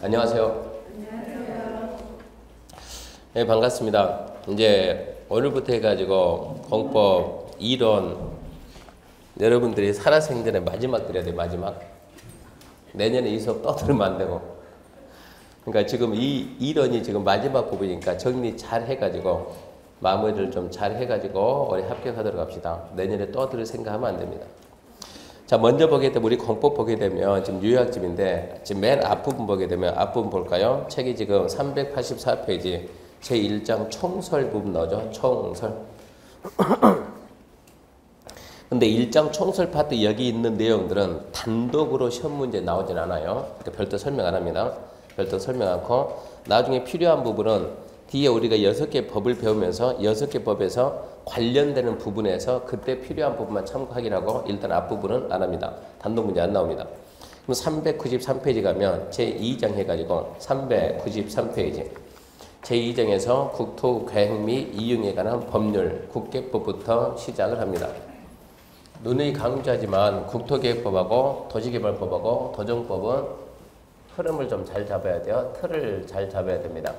안녕하세요. 네, 반갑습니다. 이제 오늘부터 해가지고 공법 이론 여러분들이 살아생전에 마지막 들어야 돼. 마지막. 내년에 이 수업 떠들면 안 되고. 그러니까 지금 이 이론이 지금 마지막 부분이니까 정리 잘 해가지고 마무리를 좀 잘 해가지고 우리 합격하도록 합시다. 내년에 떠들을 생각하면 안 됩니다. 자, 먼저 보게 되면 우리 공법 보게 되면 지금 요약집인데 지금 맨 앞부분 보게 되면 앞부분 볼까요? 책이 지금 384페이지 제1장 총설 부분 나오죠. 총설. 근데 1장 총설 파트 여기 있는 내용들은 단독으로 시험 문제 나오진 않아요. 그러니까 별도 설명 안 합니다. 별도 설명 않고 나중에 필요한 부분은 뒤에 우리가 6개 법을 배우면서 6개 법에서 관련되는 부분에서 그때 필요한 부분만 참고하기로 하고 일단 앞부분은 안 합니다. 단독 문제 안 나옵니다. 그럼 393페이지 가면 제2장 해가지고 393페이지 제2장에서 국토 계획 및 이용에 관한 법률 국계법부터 시작을 합니다. 누누이 강조하지만 국토계획법하고 도시개발법하고 도정법은 흐름을 좀 잘 잡아야 돼요. 틀을 잘 잡아야 됩니다.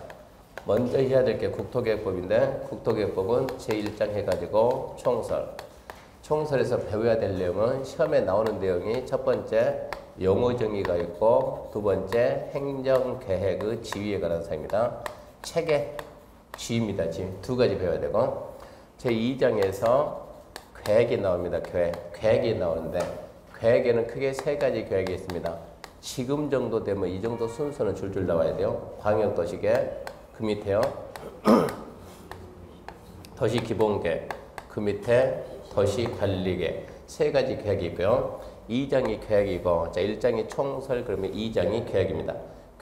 먼저 해야 될 게 국토계획법인데 국토계획법은 제1장 해가지고 총설. 총설에서 배워야 될 내용은 시험에 나오는 내용이 첫 번째 용어 정의가 있고 두 번째 행정계획의 지위에 관한 사항입니다. 체계, 지위입니다. 지위. 두 가지 배워야 되고 제2장에서 계획이 나옵니다. 계획이 나오는데 계획에는 크게 세 가지 계획이 있습니다. 지금 정도 되면 이 정도 순서는 줄줄 나와야 돼요. 광역도시계획, 그 밑에요. 도시기본계획, 그 밑에 도시관리계획. 세 가지 계획이 있고요. 2장이 계획이고 자 1장이 총설 그러면 2장이 계획입니다.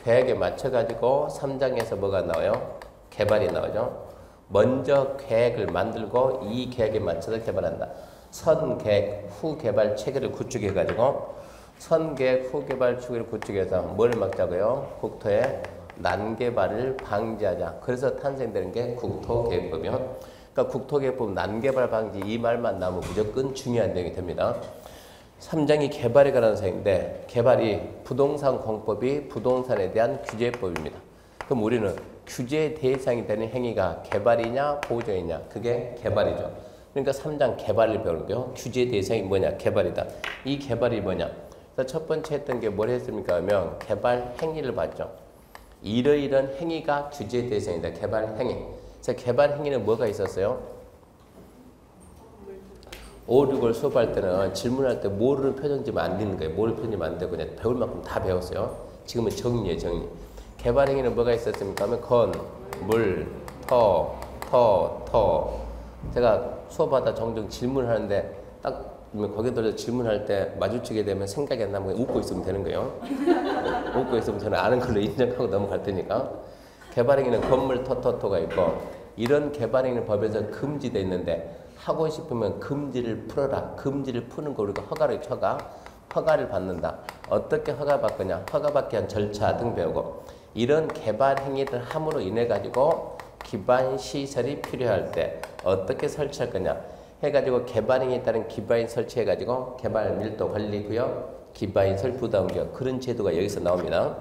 계획에 맞춰가지고 3장에서 뭐가 나와요? 개발이 나오죠. 먼저 계획을 만들고 이 계획에 맞춰서 개발한다. 선계획, 후개발 체계를 구축해가지고 선계획, 후개발 체계를 구축해서 뭘 막자고요? 국토의 난개발을 방지하자. 그래서 탄생되는 게 국토계획법이요. 그러니까 국토계획법 난개발 방지 이 말만 나오면 무조건 중요한 내용이 됩니다. 3장이 개발에 관한 사항인데 개발이 부동산 공법이 부동산에 대한 규제법입니다. 그럼 우리는 규제 대상이 되는 행위가 개발이냐 보호정이냐 그게 개발이죠. 그러니까 3장 개발을 배우는데요. 규제 대상이 뭐냐? 개발이다. 이 개발이 뭐냐? 그래서 첫 번째 했던 게 뭘 했습니까? 하면 개발 행위를 봤죠. 이러이런 행위가 규제 대상이다. 개발 행위. 그래서 개발 행위는 뭐가 있었어요? 5, 6을 수업할 때는 질문할 때 모르는 표정 지면 안 되는 거예요. 모르는 표정 지면 안 되고 그냥 배울 만큼 다 배웠어요. 지금은 정리예요. 정리. 개발 행위는 뭐가 있었습니까? 하면 건, 물, 터. 제가 수업하다 종종 질문하는데 딱 거기에 들어서 질문할 때 마주치게 되면 생각이 안 나면 웃고 있으면 되는 거예요. 웃고 있으면 저는 아는 걸로 인정하고 넘어갈 테니까. 개발 행위는 건물 터가 있고 이런 개발 행위는 법에서 금지되어 있는데 하고 싶으면 금지를 풀어라. 금지를 푸는 거 우리가 허가를 쳐가 허가를 받는다. 어떻게 허가 받거냐? 허가받기 위한 절차 등 배우고 이런 개발 행위를 함으로 인해 가지고 기반 시설이 필요할 때 어떻게 설치할 거냐 해가지고 개발 행위에 따른 기반 설치해 가지고 개발 밀도 관리 구역, 기반 설 부담 구역 그런 제도가 여기서 나옵니다.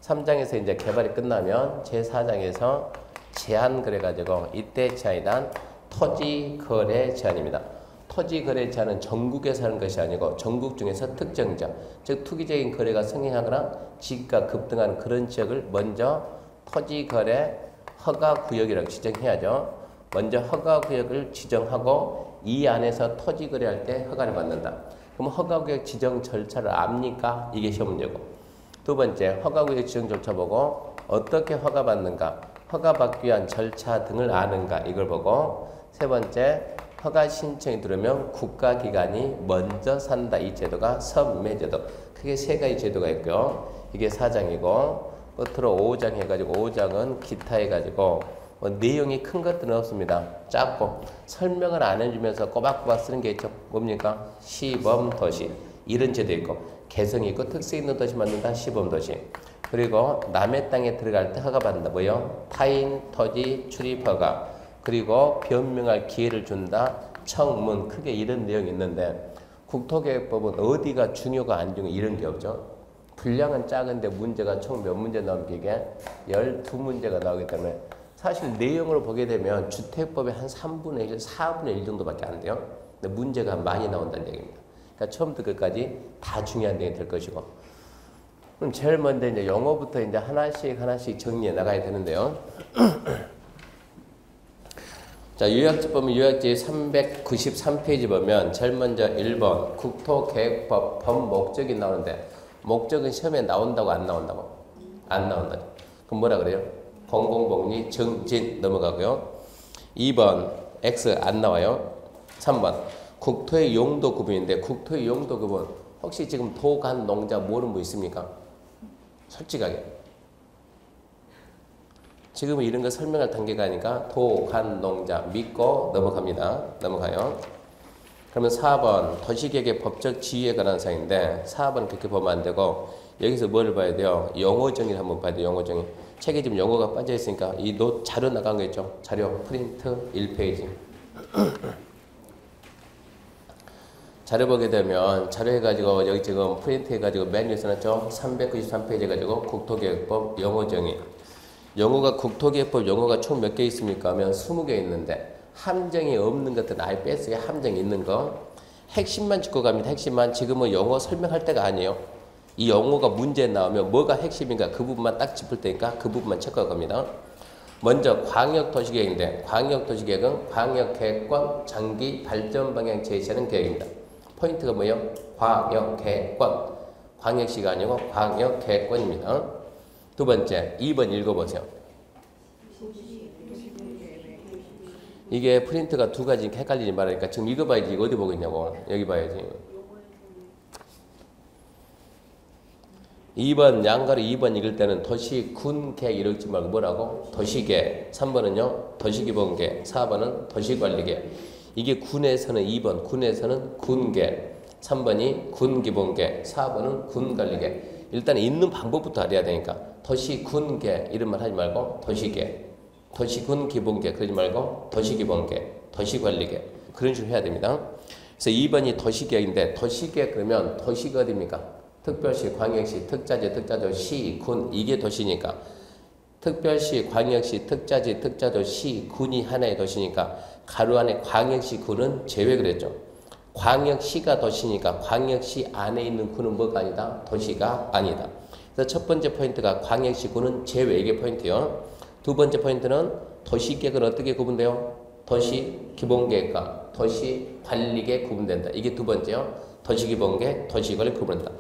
3장에서 이제 개발이 끝나면 제4장에서 제한 그래가지고 이때 제한이란 토지 거래 제한입니다. 토지 거래 제한은 전국에서 하는 것이 아니고 전국 중에서 특정 지역, 즉 투기적인 거래가 성행하거나 지가 급등하는 그런 지역을 먼저 토지 거래 허가 구역이라고 지정해야죠. 먼저 허가 구역을 지정하고 이 안에서 토지 거래할 때 허가를 받는다. 그럼 허가 구역 지정 절차를 압니까? 이게 시험 문제고. 두 번째, 허가 구역 지정 절차 보고 어떻게 허가 받는가? 허가 받기 위한 절차 등을 아는가? 이걸 보고 세 번째, 허가 신청이 들어오면 국가기관이 먼저 산다. 이 제도가 선매제도. 크게 세 가지 제도가 있고요. 이게 4장이고 끝으로 5장 해가지고 5장은 기타 해가지고 내용이 큰 것들은 없습니다. 짧고 설명을 안 해주면서 꼬박꼬박 쓰는 게 있죠. 뭡니까? 시범도시 이런 제도 있고 개성이 있고 특색 있는 도시 만든다. 시범도시. 그리고 남의 땅에 들어갈 때 허가받는다. 뭐요? 타인 토지 출입 허가. 그리고 변명할 기회를 준다. 청문. 크게 이런 내용이 있는데 국토계획법은 어디가 중요가 안 중요 이런 게 없죠. 분량은 작은데 문제가 총 몇 문제 나오면 이게 12문제가 나오기 때문에 사실 내용을 보게 되면 주택법의 한 3분의 1, 4분의 1 정도밖에 안 돼요. 근데 문제가 많이 나온다는 얘기입니다. 그러니까 처음부터 끝까지 다 중요한 내용이 될 것이고. 그럼 제일 먼저 이제 영어부터 이제 하나씩 정리해 나가야 되는데요. 자, 요약지 보면 요약지 393페이지 보면 제일 먼저 1번 국토계획법 법 목적이 나오는데 목적은 시험에 나온다고 안 나온다고? 안 나온다. 그럼 뭐라 그래요? 공공복리 정진 넘어가고요. 2번 X 안 나와요. 3번 국토의 용도 구분인데 국토의 용도 구분 혹시 지금 도간 농자 모르는 분 있습니까? 솔직하게. 지금은 이런 거 설명할 단계가 아니까 도간 농자 믿고 넘어가요. 그러면 4번 도시계획의 법적 지위에 관한 사항인데 4번 그렇게 보면 안 되고 여기서 뭘 봐야 돼요? 용어 정의를 한번 봐야 돼요. 용어 정의. 책에 지금 용어가 빠져 있으니까 이 노 자료 나간 거 있죠? 자료 프린트 1페이지. 자료 보게 되면 자료 해가지고 여기 지금 프린트 해가지고 맨 위에 써놨죠? 393페이지 해가지고 국토계획법 용어 정의. 용어가 국토계획법 용어가 총 몇 개 있습니까? 하면 20개 있는데 함정이 없는 것들은 아예 뺐어요. 함정이 있는 거. 핵심만 짚고 갑니다. 핵심만. 지금은 영어 설명할 때가 아니에요. 이 영어가 문제에 나오면 뭐가 핵심인가 그 부분만 딱 짚을 테니까 그 부분만 체크할 겁니다. 먼저 광역도시계획인데 광역도시계획은 광역계획권 장기 발전 방향 제시하는 계획입니다. 포인트가 뭐예요? 광역계획권. 광역시가 아니고 광역계획권입니다. 두 번째 2번 읽어보세요. 이게 프린트가 두 가지 헷갈리지 말으니까 지금 읽어봐야지. 이거 어디 보고 있냐고. 여기 봐야지. 2번 양가로 2번 읽을 때는 도시군계획 이러지 말고 뭐라고? 도시계획. 3번은요. 도시기본계획. 4번은 도시관리계획. 이게 군에서는 2번. 군에서는 군계획. 3번이 군기본계획. 4번은 군관리계획. 일단 있는 방법부터 알아야 되니까 도시군계획 이런 말 하지 말고 도시계획. 도시군 기본계획 그러지 말고 도시기본계획, 도시관리계획 그런 식으로 해야 됩니다. 그래서 2번이 도시계획인데 도시계획 그러면 도시가 어디입니까? 특별시, 광역시, 특자지, 특자도, 시, 군 이게 도시니까 특별시, 광역시, 특자지, 특자도, 시, 군이 하나의 도시니까 가로 안에 광역시, 군은 제외 그랬죠. 광역시가 도시니까 광역시 안에 있는 군은 뭐가 아니다? 도시가 아니다. 그래서 첫 번째 포인트가 광역시, 군은 제외 이게 포인트요. 두 번째 포인트는 도시계획은 어떻게 구분돼요? 도시기본계획과 도시관리계획 구분된다. 이게 두 번째요. 도시기본계획, 도시관리 구분된다.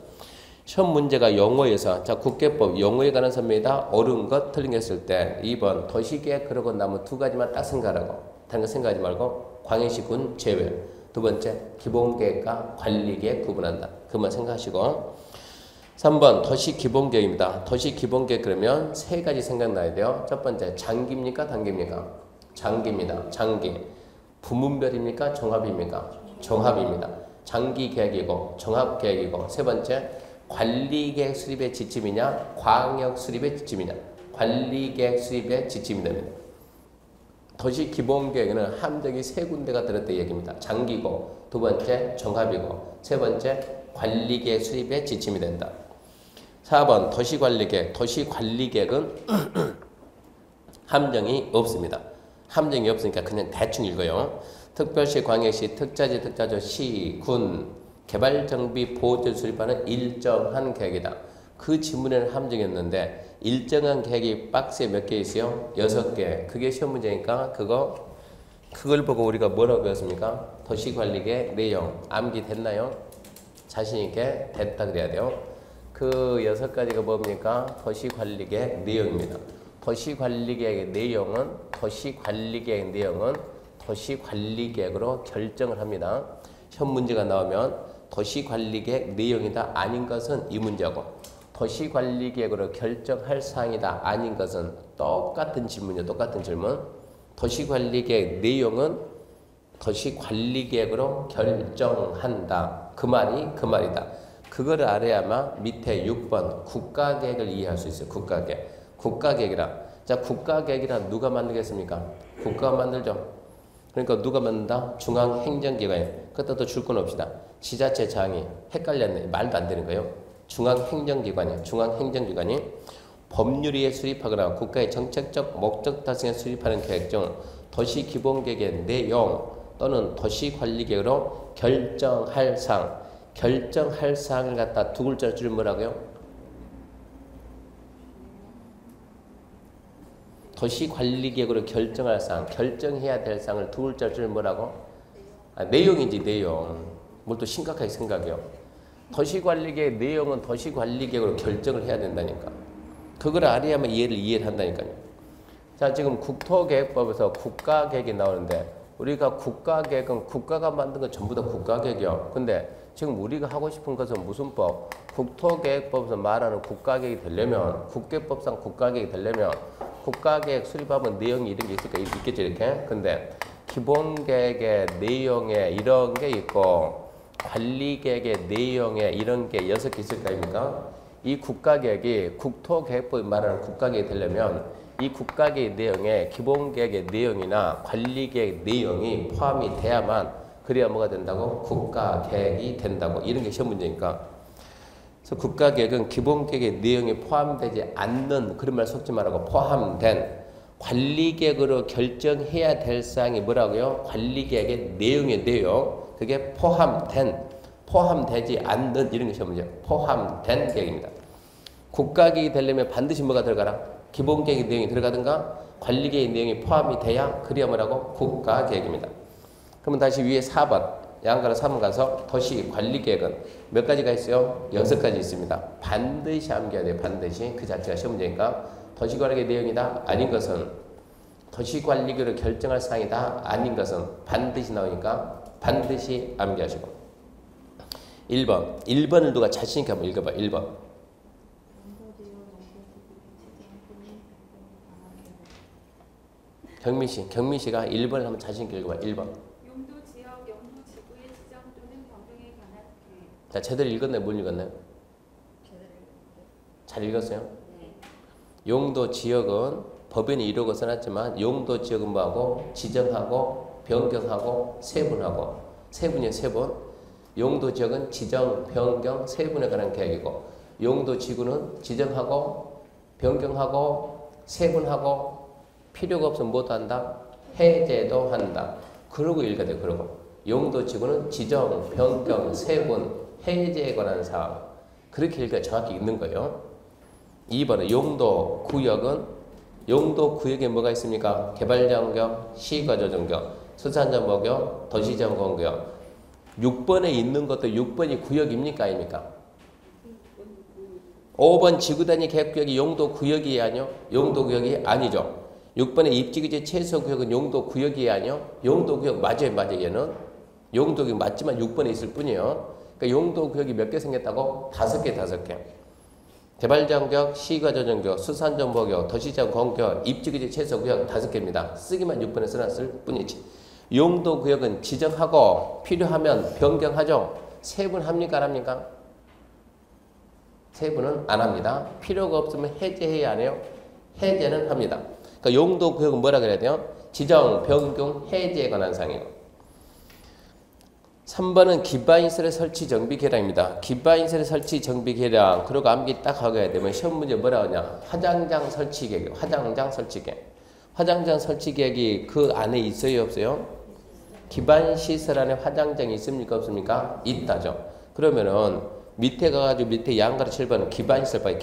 시험 문제가 영어에서 자 국계법 영어에 관한 선명이다. 옳은 것 틀린 것 했을 때 2번 도시계획 그러고 나면 두 가지만 딱 생각하라고. 다른 거 생각하지 말고 광역시군 제외. 두 번째 기본계획과 관리계획 구분한다. 그만 생각하시고 3번 도시기본계획입니다. 도시기본계획 그러면 세 가지 생각나야 돼요. 첫 번째 장기입니까? 단기입니까? 장기입니다. 장기. 부문별입니까? 종합입니까? 종합입니다. 장기계획이고 종합계획이고 세 번째 관리계획 수립의 지침이냐? 광역 수립의 지침이냐? 관리계획 수립의 지침이 됩니다. 도시기본계획에는 함정이 세 군데가 들었다 얘기입니다. 장기고 두 번째 종합이고 세 번째 관리계획 수립의 지침이 된다. 4번 도시관리계획. 도시관리계획은 함정이 없습니다. 함정이 없으니까 그냥 대충 읽어요. 특별시, 광역시, 특자지, 특자조, 시, 군, 개발정비, 보호절 수립하는 일정한 계획이다. 그 지문에는 함정이었는데 일정한 계획이 박스에 몇 개 있어요? 6개. 그게 시험 문제니까 그걸 보고 우리가 뭐라고 배웠습니까? 도시관리계획 내용 암기됐나요? 자신있게 됐다 그래야 돼요. 그 6가지가 뭡니까? 도시관리계획 내용입니다. 도시관리계획의 내용은 도시관리계획으로 결정을 합니다. 시험 문제가 나오면 도시관리계획 내용이다 아닌 것은 이 문제고 도시관리계획으로 결정할 사항이다 아닌 것은 똑같은 질문이에요. 똑같은 질문. 도시관리계획 내용은 도시관리계획으로 결정한다. 그 말이다. 그거를 알아야만 밑에 6번 국가계획을 이해할 수 있어요. 국가계획이라. 자, 국가계획이란 누가 만들겠습니까? 국가가 만들죠. 그러니까 누가 만든다? 중앙행정기관이에요. 그것도 줄 건 없시다. 지자체장이 헷갈렸네. 말도 안 되는 거예요. 중앙행정기관이에요. 중앙행정기관이 법률위에 수립하거나 국가의 정책적 목적 달성에 수립하는 계획 중 도시기본계획의 내용 또는 도시관리계획으로 결정할 사항, 결정할 사항을 갖다 두 글자로 줄이면 뭐라고요? 도시관리계획으로 결정할 사항, 결정해야 될 사항을 두 글자로 줄이면 뭐라고? 내용이지, 내용. 뭘 또 심각하게 생각해요. 도시관리계획 내용은 도시관리계획으로 결정을 해야 된다니까. 그걸 알아야만 이해를 한다니까요. 자, 지금 국토계획법에서 국가계획이 나오는데 우리가 국가계획은 국가가 만든 건 전부 다 국가계획이요. 근데 지금 우리가 하고 싶은 것은 무슨 법? 국토계획법에서 말하는 국가계획이 되려면 국계법상 국가계획이 되려면 국가계획 수립하면 내용이 이런 게 있겠죠, 이렇게. 근데 기본계획의 내용에 이런 게 있고 관리계획의 내용에 이런 게 6개 있을 거 아닙니까? 이 국가계획이 국토계획법이 말하는 국가계획이 되려면 이 국가계획 내용에 기본계획의 내용이나 관리계획 내용이 포함이 돼야만 그래야 뭐가 된다고? 국가계획이 된다고. 이런 게 시험 문제니까. 그래서 국가계획은 기본계획의 내용이 포함되지 않는 그런 말 속지 말라고 포함된 관리계획으로 결정해야 될 사항이 뭐라고요? 관리계획의 내용의 내용. 그게 포함되지 않는 이런 게 시험 문제. 포함된 계획입니다. 국가계획이 되려면 반드시 뭐가 들어가라? 기본계획의 내용이 들어가든가 관리계획의 내용이 포함이 돼야 그래야 뭐라고? 국가계획입니다. 그러면 다시 위에 4번 양가로 3번 가서 도시관리계획은 몇 가지가 있어요? 6가지 있습니다. 반드시 암기해야 돼요. 반드시. 그 자체가 시험 문제니까 도시관리계획 내용이다 아닌 것은 도시관리계획으로 결정할 사항이다 아닌 것은 반드시 나오니까 반드시 암기하시고 1번 1번을 누가 자신있게 한번 읽어봐. 1번 경민씨가 1번을 한번 자신있게 읽어봐. 1번 용도지역, 용도지구의 지정 또는 변경에 관한 계획. 자, 제대로 읽었나요? 뭘 읽었나요? 잘 읽었어요? 네. 용도지역은 법에는 이러고 써놨지만 용도지역은 뭐하고? 지정하고 변경하고 세분하고 세분이에요. 세분. 용도지역은 지정, 변경, 세분에 관한 계획이고 용도지구는 지정하고 변경하고 세분하고 필요가 없으면 뭐도 한다? 해제도 한다. 그러고 읽어야 돼요. 그러고 용도지구는 지정, 변경, 세분, 해제에 관한 사항. 그렇게 읽어야 정확히 읽는 거예요. 2번은 용도구역은 용도구역에 뭐가 있습니까? 개발장구역, 시가조정구역, 수산자목구역, 도시정공구역. 6번에 있는 것도 6번이 구역입니까? 아닙니까? 5번 지구단위 계획구역이 용도구역이 아니요? 용도구역이 아니죠. 6번에 입지규제 최소구역은 용도구역이 아니요? 용도구역 맞아요. 얘는 용도구역 맞지만 6번에 있을 뿐이에요. 그러니까 용도구역이 몇 개 생겼다고? 5개. 개발장구역, 시가조정구역, 수산정보구역, 도시정공구역, 입지규제 최소구역 5개입니다. 쓰기만 6번에 써놨을 뿐이지. 용도구역은 지정하고 필요하면 변경하죠. 세분합니까? 안 합니까? 세분은 안 합니다. 필요가 없으면 해제해야 안 해요? 해제는 합니다. 그러니까 용도구역은 뭐라 그래야 돼요? 지정, 변경, 해제에 관한 사항이에요. 3번은 기반시설의 설치 정비 계량입니다. 기반시설의 설치 정비 계량. 그리고 암기 딱 하고 해야 되면 시험 문제 뭐라 하냐? 화장장 설치 계획. 화장장 설치 계획. 화장장 설치 계획이 그 안에 있어요, 없어요? 기반시설 안에 화장장이 있습니까, 없습니까? 있다죠. 그러면은 밑에 가가지고 밑에 양가로 7번은 기반시설 봐요.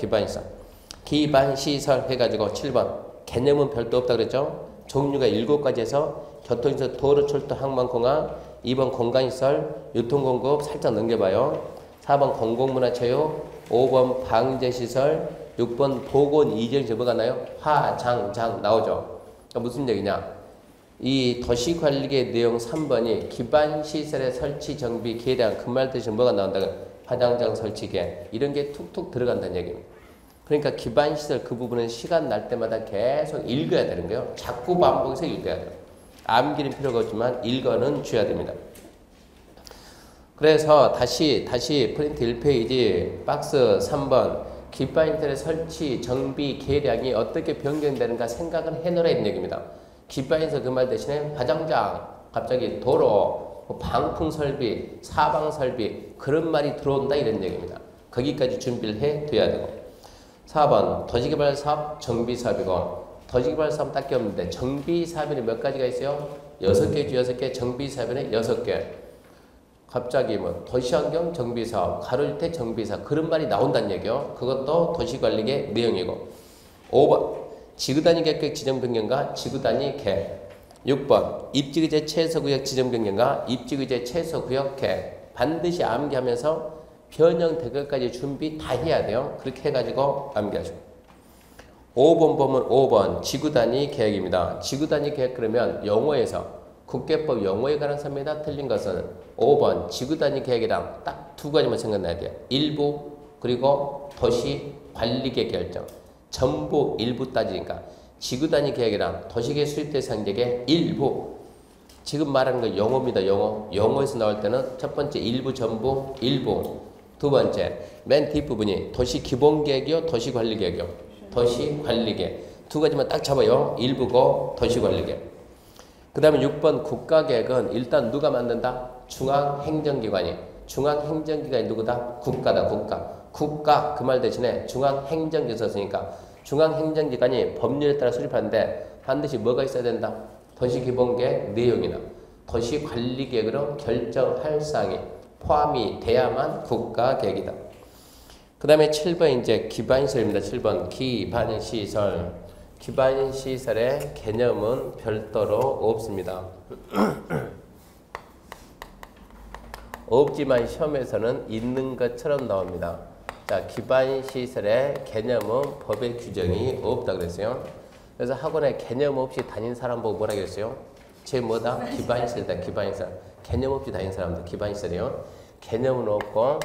기반시설 해가지고 7번 개념은 별도 없다 그랬죠. 종류가 7가지 해서 교통시설, 도로, 철도, 항만, 공항. 2번 공간시설, 유통공급 살짝 넘겨봐요. 4번 공공문화체육, 5번 방제시설, 6번 보건 이전시설 뭐가 나요? 화장장 나오죠. 그러니까 무슨 얘기냐? 이 도시관리계 내용 3번이 기반시설의 설치, 정비, 계량 그 말 뜻이 뭐가 나온다? 화장장 설치계 이런 게 툭툭 들어간다는 얘기입니다. 그러니까 기반시설 그 부분은 시간 날 때마다 계속 읽어야 되는 거예요. 자꾸 반복해서 읽어야 돼요. 암기는 필요가 없지만 읽어는 줘야 됩니다. 그래서 다시 프린트 1페이지 박스 3번 기반시설의 설치, 정비, 계량이 어떻게 변경되는가 생각은 해놓으라 이런 얘기입니다. 기반시설 그 말 대신에 화장장, 갑자기 도로, 방풍설비, 사방설비 그런 말이 들어온다 이런 얘기입니다. 거기까지 준비를 해둬야 되고 4번 도시개발사업 정비사업이고 도시개발사업 딱히 없는데 정비사업에는 몇 가지가 있어요? 6개 주 6개 정비사업에는 6개 갑자기 뭐 도시환경 정비사업 가로주택 정비사업 그런 말이 나온다는 얘기요. 그것도 도시관리계 내용이고 5번 지구단위 계획 지정변경과 지구단위 계획 6번 입지의제 최소구역 지정변경과 입지의제 최소구역 계획 반드시 암기하면서 변형될 것까지 준비 다 해야 돼요. 그렇게 해가지고 암기하시고 5번 보면 5번 지구단위 계획입니다. 지구단위 계획 그러면 영어에서 국계법 영어에 관한 삽니다. 틀린 것은 5번 지구단위 계획이랑 딱 두 가지만 생각나야 돼요. 일부 그리고 도시관리계 결정 전부 일부 따지니까 지구단위 계획이랑 도시계 수립 대상지역의 일부 지금 말하는 거 영어입니다. 영어에서 나올 때는 첫 번째 일부 전부 일부 두 번째 맨 뒷부분이 도시기본계획이요 도시관리계획이요 도시관리계획 두 가지만 딱 잡아요. 일부고 도시관리계획 그 다음에 6번 국가계획은 일단 누가 만든다? 중앙행정기관이 중앙행정기관이 누구다? 국가다 국가 그 말 대신에 중앙행정기 썼으니까 중앙행정기관이 법률에 따라 수립하는데 반드시 뭐가 있어야 된다? 도시기본계획 내용이나 도시관리계획으로 결정할 사항이 포함이 돼야만 국가계획이다. 그 다음에 7번 이제 기반시설입니다. 7번 기반시설. 기반시설의 개념은 별도로 없습니다. 없지만 시험에서는 있는 것처럼 나옵니다. 자, 기반시설의 개념은 법의 규정이 없다 그랬어요. 그래서 학원에 개념 없이 다닌 사람 보고 뭐라 그랬어요? 제 뭐다? 기반시설이다. 기반시설. 개념 없이 다닌 사람들 기반시설이요. 개념은 없고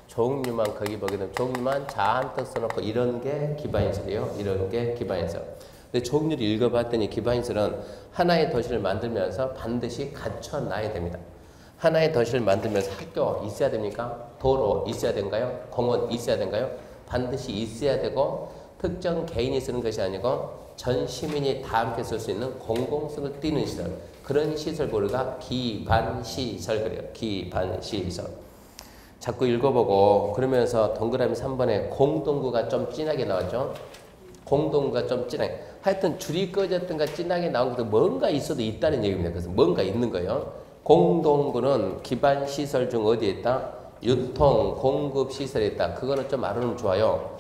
종류만 거기 보게 되면 종류만 잔뜩 써놓고 이런 게 기반시설이에요. 이런 게 기반시설. 근데 종류를 읽어봤더니 기반시설은 하나의 도시를 만들면서 반드시 갖춰놔야 됩니다. 하나의 도시를 만들면서 학교 있어야 됩니까? 도로 있어야 된가요? 공원 있어야 된가요? 반드시 있어야 되고 특정 개인이 쓰는 것이 아니고 전 시민이 다 함께 쓸 수 있는 공공성을 띠는 시설 그런 시설 보류가 기반시설 그래요. 기반시설. 자꾸 읽어보고 그러면서 동그라미 3번에 공동구가 좀 진하게 나왔죠. 공동구가 좀 진하게 하여튼 줄이 꺼졌던가 진하게 나온 것도 뭔가 있어도 있다는 얘기입니다. 그래서 뭔가 있는 거예요. 공동구는 기반시설 중 어디에 있다? 유통, 공급 시설에 있다. 그거는 좀 알아놓으면 좋아요.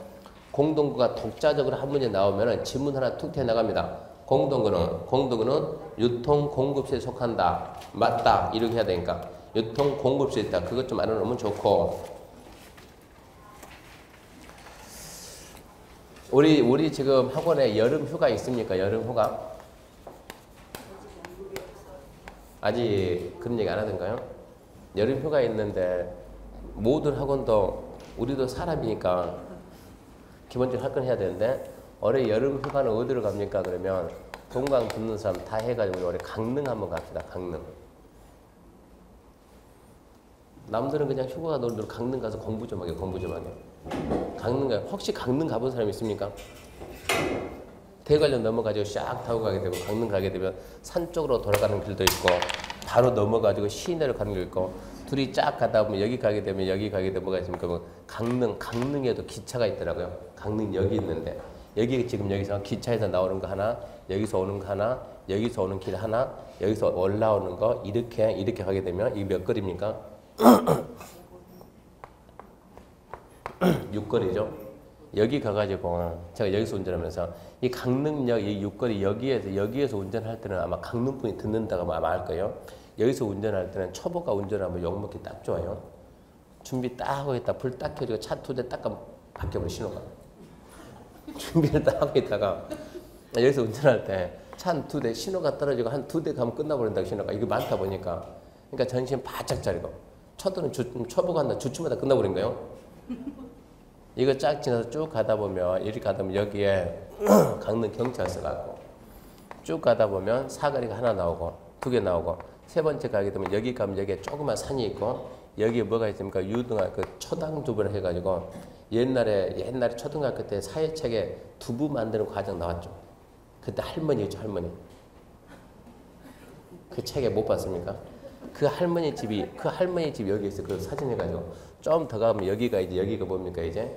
공동구가 독자적으로 한 문제 나오면 지문 하나 툭 튀어나갑니다. 공동구는 유통, 공급시에 속한다. 맞다. 이렇게 해야 되니까. 유통, 공급시에 있다. 그것 좀 알아놓으면 좋고. 우리 지금 학원에 여름 휴가 있습니까? 여름 휴가? 아직 그런 얘기 안 하던가요? 여름 휴가 있는데 모든 학원도 우리도 사람이니까 기본적으로 할 건 해야 되는데 올해 여름 휴가는 어디로 갑니까? 그러면 동강 붙는 사람 다 해가지고 올해 강릉 한번 갑시다. 강릉. 남들은 그냥 휴가 놀러 강릉 가서 공부 좀 하게. 강릉 가 혹시 강릉 가본 사람 있습니까? 대관령 넘어가지고 샥 타고 가게 되고 강릉 가게 되면 산 쪽으로 돌아가는 길도 있고 바로 넘어가지고 시내로 가는 길 있고 둘이 쫙 가다 보면 여기 가게 되면 뭐가 있습니까? 뭐 강릉에도 기차가 있더라고요. 강릉역이 있는데 여기 지금 여기서 기차에서 나오는 거 하나, 여기서 오는 거 하나, 여기서 오는 길 하나, 여기서 올라오는 거 이렇게 가게 되면 이게 몇 거리입니까? 6거리죠. 여기 가가지고 제가 여기서 운전하면서 이 강릉역 이 6거리 여기에서 운전할 때는 아마 강릉분이 듣는다고 아마 알 거예요. 여기서 운전할 때는 초보가 운전하면 욕먹기 딱 좋아요. 준비 딱 하고 있다 불 딱 켜지고 차 2대 딱 바뀌어버려 신호가. 준비를 딱 하고 있다가 여기서 운전할 때 차 한 2대 신호가 떨어지고 한 2대 가면 끝나버린다고 신호가. 이거 많다 보니까 그러니까 전신 바짝 차리고 초보가 한다 주춤하다 끝나버린 거예요. 이거 쫙 지나서 쭉 가다 보면 이렇게 가다 보면 여기에 강릉 경찰서 가고 쭉 가다 보면 사거리가 하나 나오고 2개 나오고 세 번째 가게 되면 여기 가면 여기에 조그만 산이 있고 여기에 뭐가 있습니까? 유등학교 초당두부를 해가지고 옛날에 초등학교 때 사회책에 두부 만드는 과정 나왔죠. 그때 할머니였죠. 할머니. 그 책에 못 봤습니까? 그 할머니 집이 여기 있어요. 그 사진 해가지고 좀 더 가면 여기가 뭡니까 이제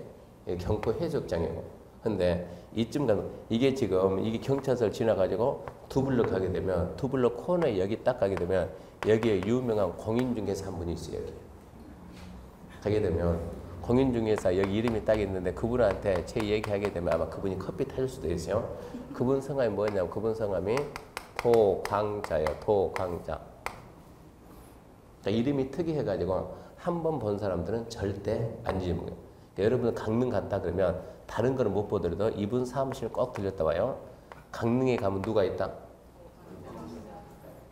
경포 해수욕장이고. 근데 이쯤 가면 이게 지금 이게 경찰서를 지나가지고 두 블럭 가게 되면 두 블럭 코너에 여기 딱 가게 되면 여기에 유명한 공인중개사 한 분이 있어요. 여기 가게 되면 공인중개사 여기 이름이 딱 있는데 그분한테 제 얘기하게 되면 아마 그분이 커피 타줄 수도 있어요. 그분 성함이 뭐냐면 그분 성함이 도광자예요. 도광자. 자, 이름이 특이해가지고 한 번 본 사람들은 절대 안 잊어먹어요. 그러니까 여러분 강릉 갔다 그러면 다른 거는 못 보더라도 이분 사무실 꼭 들렸다 와요. 강릉에 가면 누가 있다?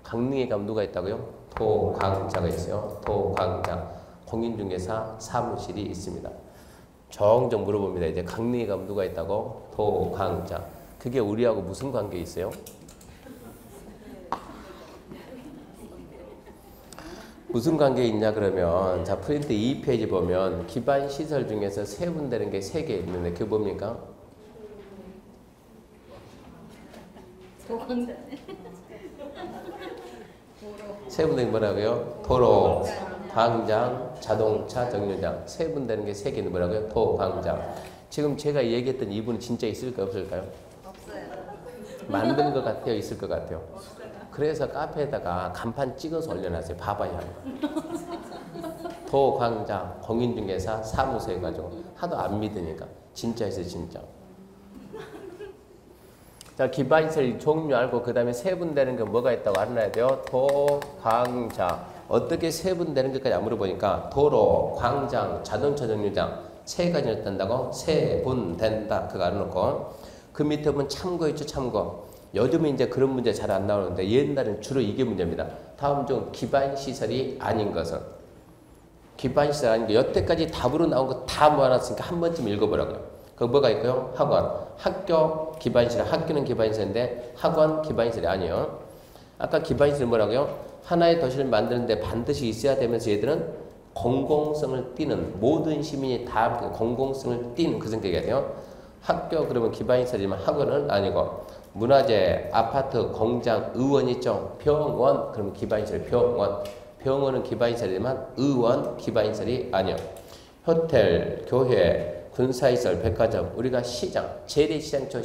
강릉에 가면 누가 있다고요? 도광자가 있어요. 도광자. 공인중개사 사무실이 있습니다. 종종 물어봅니다. 이제 강릉에 가면 누가 있다고? 도광자. 그게 우리하고 무슨 관계 있어요? 무슨 관계 있냐 그러면 자 프린트 2페이지 보면 기반 시설 중에서 세분되는 게 3개 있는데 그게 뭡니까? 세분되는 게 뭐라고요? 도로, 광장, 자동차 정류장. 세분되는 게 3개는 뭐라고요? 도, 광장. 지금 제가 얘기했던 이분은 진짜 있을까요? 없을까요? 없어요. 만든 것 같아요? 있을 것 같아요? 그래서 카페에다가 간판 찍어서 올려놨어요. 봐봐야 도광자 공인중개사 사무소 해가지고 하도 안 믿으니까 진짜 있어요. 진짜. 자 기반시설 종류 알고 그 다음에 세분되는 게 뭐가 있다고 알아야 돼요. 도, 광자. 어떻게 세분되는 것까지 안 물어보니까 도로, 광장, 자동차 정류장 3가지를 뜬다고 세분된다. 그거 알아놓고 그 밑에 보면 참고 있죠. 참고. 요즘은 이제 그런 문제 잘 안 나오는데 옛날엔 주로 이게 문제입니다. 다음 중 기반시설이 아닌 것은. 기반시설 아닌 게 여태까지 답으로 나온 거 다 모아놨으니까 한 번쯤 읽어보라고요. 그 뭐가 있고요? 학원. 학교 기반시설. 학교는 기반시설인데 학원 기반시설이 아니에요. 아까 기반시설이 뭐라고요? 하나의 도시를 만드는데 반드시 있어야 되면서 얘들은 공공성을 띠는 모든 시민이 다 공공성을 띠는 그 성격이 돼요. 학교 그러면 기반시설이지만 학원은 아니고 문화재, 아파트, 공장, 의원 있죠. 병원 그러면 기반시설 병원. 병원은 기반시설이지만 의원 기반시설이 아니요. 호텔, 교회, 군사시설, 백화점. 우리가 시장, 재래시장이죠.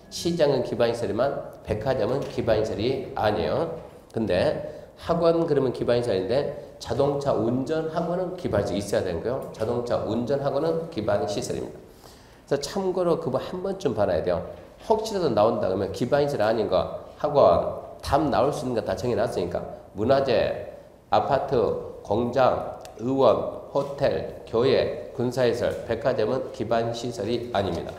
시장은 기반시설이지만 백화점은 기반시설이 아니에요. 근데 학원 그러면 기반시설인데 자동차 운전 학원은 기반시설이 있어야 되는 거예요. 자동차 운전 학원은 기반시설입니다. 그래서 참고로 그거 한 번쯤 봐놔야 돼요. 혹시라도 나온다 그러면 기반시설 아닌 거 학원 답 나올 수 있는 거 다 정해놨으니까 문화재, 아파트, 공장, 의원, 호텔, 교회, 군사시설, 백화점은 기반시설이 아닙니다.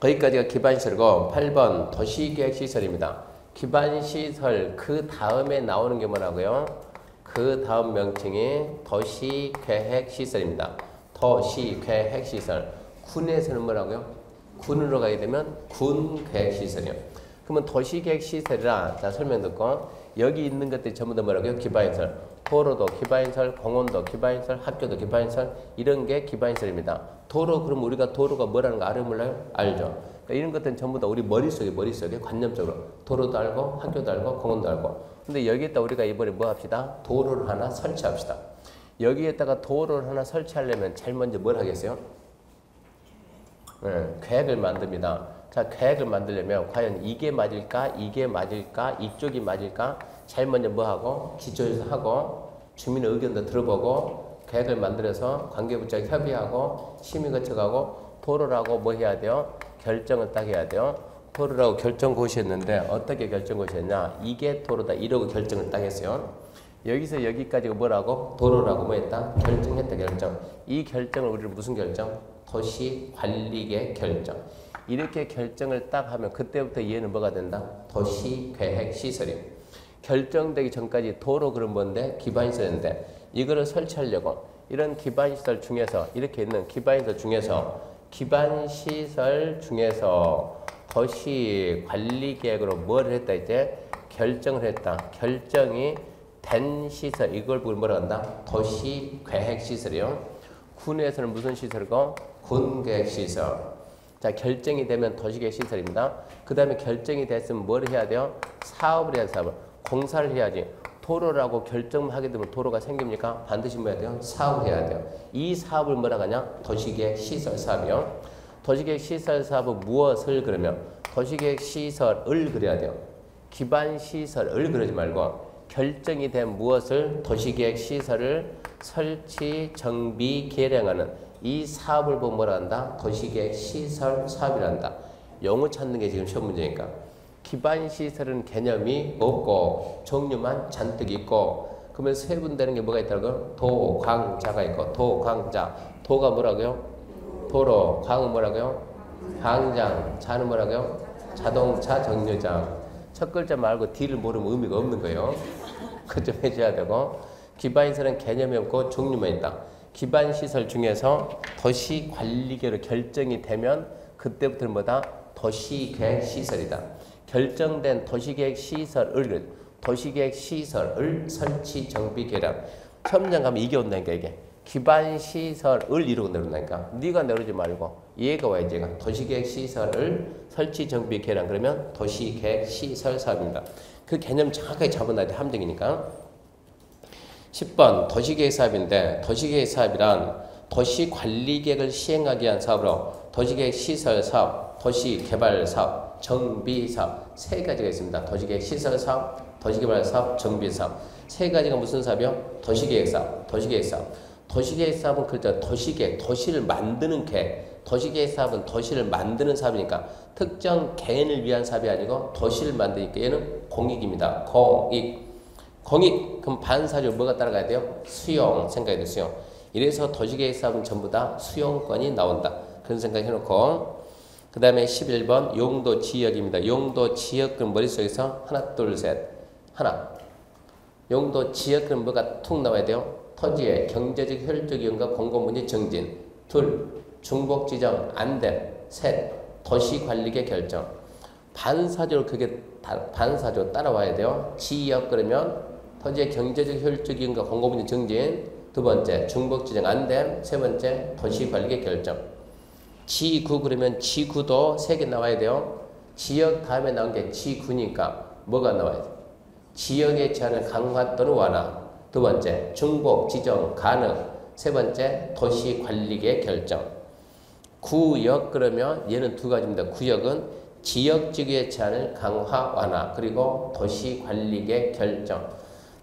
거기까지가 기반시설이고 8번 도시계획시설입니다. 기반시설 그 다음에 나오는 게 뭐라고요? 그 다음 명칭이 도시계획시설입니다. 도시계획시설. 군에서는 뭐라고요? 군으로 가게 되면 군계획시설이요. 그러면 도시계획시설이라 자 설명 듣고 여기 있는 것들이 전부 다 뭐라고요? 기반시설. 도로도 기반시설, 공원도 기반시설, 학교도 기반시설 이런 게 기반시설입니다. 도로 그럼 우리가 도로가 뭐라는 거 알아요? 몰라요? 알죠. 그러니까 이런 것들은 전부 다 우리 머릿속에 관념적으로 도로도 알고 학교도 알고 공원도 알고 근데 여기에다 우리가 이번에 뭐 합시다? 도로를 하나 설치합시다. 여기에다가 도로를 하나 설치하려면 제일 먼저 뭘 하겠어요? 계획을 만듭니다. 자, 계획을 만들려면 과연 이게 맞을까? 이쪽이 맞을까? 제일 먼저 뭐 하고? 기초조사 하고 주민의 의견도 들어보고 계획을 만들어서 관계부처와 협의하고 심의 거쳐가고 도로라고 뭐 해야 돼요? 결정을 딱 해야 돼요. 도로라고 결정 고시했는데 어떻게 결정 고시했냐? 이게 도로다 이러고 결정을 딱 했어요. 여기서 여기까지가 뭐라고? 도로라고 뭐 했다? 결정했다 결정. 이 결정을 우리는 무슨 결정? 도시관리계 결정. 이렇게 결정을 딱 하면 그때부터 얘는 뭐가 된다? 도시계획시설이. 결정되기 전까지 도로 그런 뭔데? 기반시설인데 이거를 설치하려고 이런 기반시설 중에서 이렇게 있는 기반시설 중에서 도시관리계획으로 뭘 했다 이제? 결정을 했다. 결정이 된 시설 이걸 뭐라고 한다? 도시계획시설이요. 군에서는 무슨 시설이고? 군계획시설. 자 결정이 되면 도시계획시설입니다. 그 다음에 결정이 됐으면 뭘 해야 돼요? 사업을 해야 돼. 사업을. 공사를 해야지. 도로라고 결정하게 되면 도로가 생깁니까? 반드시 뭐 해야 돼요? 사업을 해야 돼요. 이 사업을 뭐라고 하냐? 도시계획 시설 사업이요. 도시계획 시설 사업은 무엇을 그러면 도시계획 시설을 그려야 돼요. 기반 시설을 그러지 말고 결정이 된 무엇을 도시계획 시설을 설치, 정비, 개량하는 이 사업을 보면 뭐라 한다? 도시계획 시설 사업이라 한다. 용어 찾는 게 지금 시험 문제니까. 기반 시설은 개념이 없고 종류만 잔뜩 있고 그러면 세분되는 게 뭐가 있다고요? 도, 광, 자가 있고 도, 광, 자. 도가 뭐라고요? 도로. 광은 뭐라고요? 광장. 자는 뭐라고요? 자동차 정류장. 첫 글자 말고 D를 모르면 의미가 없는 거예요. 그거 좀 해줘야 되고 기반시설은 개념이 없고 종류만 있다. 기반시설 중에서 도시관리계로 결정이 되면 그때부터는 뭐다? 도시계획시설이다. 결정된 도시계획시설을 설치, 정비, 개량. 시험장 가면 이게 온다니까 이게. 기반시설을 이러고 내려온다니까. 네가 내려오지 말고 얘가 와야지 얘가. 도시계획시설을 설치, 정비, 개량. 그러면 도시계획시설 사업입니다. 그 개념 정확하게 잡아놔야 돼. 함정이니까. 10번 도시계획 사업인데 도시계획 사업이란 도시관리계획을 시행하기 위한 사업으로 도시계획 시설 사업, 도시개발 사업, 정비 사업 세 가지가 있습니다. 도시계획 시설 사업, 도시개발 사업, 정비 사업 세 가지가 무슨 사업이요? 도시계획 사업, 도시계획 사업. 도시계획 사업은 그렇죠. 도시계획, 도시를 만드는 계획. 도시계획 사업은 도시를 만드는 사업이니까 특정 개인을 위한 사업이 아니고 도시를 만드니까 얘는 공익입니다. 공익. 공익. 그럼 반사적으로 뭐가 따라가야 돼요? 수용. 생각해야 돼요. 수용. 이래서 도시계획 사업은 전부 다 수용권이 나온다. 그런 생각 해놓고 그 다음에 11번 용도 지역입니다. 용도 지역은 머릿속에서 하나 둘 셋 하나 용도 지역은 뭐가 툭 나와야 돼요? 토지의 경제적 효율적 이용과 공공문제 정진 둘 중복 지정 안됨 셋 도시관리계 결정 반사적으로 그게 반사적으로 따라와야 돼요. 지역 그러면 토지의 경제적 효율적 이용과 공공문제 정진 두 번째 중복 지정 안됨 세 번째 도시관리계 결정 지구 그러면 지구도 세 개 나와야 돼요. 지역 다음에 나온 게 지구니까 뭐가 나와야 돼요? 지역의 제한을 강화 또는 완화 두 번째 중복 지정 가능 세 번째 도시관리계 결정 구역 그러면 얘는 두 가지입니다. 구역은 지역지구의 제한을 강화 완화 그리고 도시관리계 결정